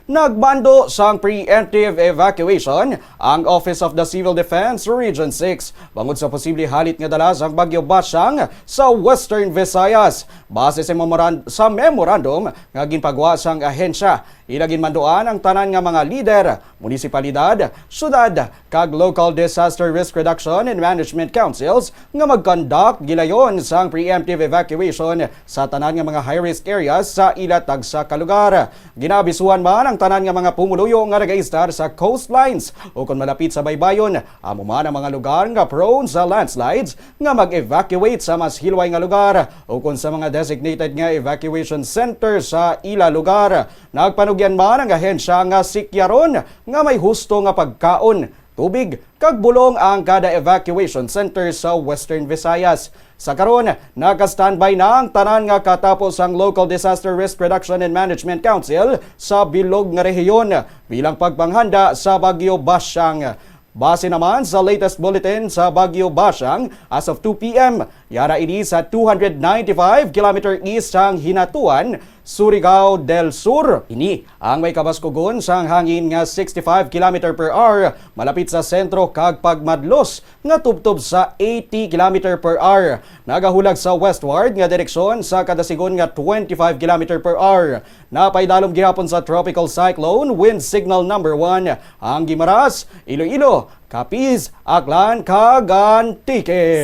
Nagbando sang preemptive evacuation ang Office of the Civil Defense Region 6 bangod sa posible halit nga dala sang Bagyo Basyang sa Western Visayas. Base sa memorandum nga ginpagawa sang ahensya, ilagin manduan ang tanan nga mga lider, munisipalidad, syudad kag Local Disaster Risk Reduction and Management Councils nga mag-conduct gilayon sang preemptive evacuation sa tanan nga mga high-risk areas sa ilatag sa kalugar. Ginabisuhan man ang tanan nga mga pumuluyo nga nagaistar sa coastlines o kung malapit sa baybayon, amo man ang mga lugar nga prone sa landslides nga mag-evacuate sa mas hilway nga lugar o kung sa mga designated nga evacuation center sa ila lugar. Nagpanugyan man ang ahensya nga sikyaron nga may husto nga pagkaon, tubig kag bulong ang kada evacuation center sa Western Visayas. Sa karon, naka-standby na ang tanan nga katapos ang Local Disaster Risk Reduction and Management Council sa bilog nga rehiyon bilang pagpanghanda sa Bagyo Basyang. Base naman sa latest bulletin sa Bagyo Basyang, as of 2 p.m., yara ini sa 295 km east sang Hinatuan, Surigao del Sur. Ini ang may kabaskugon sang hangin nga 65 km per hour malapit sa sentro kag pagmadlos nga tubtob sa 80 km per hour. Nagahulag sa westward nga direksyon sa kadasigon nga 25 km per hour. Napaydalom gihapon sa tropical cyclone wind signal number 1 ang Guimaras, Iloilo, Capiz, Aklan kag Antique.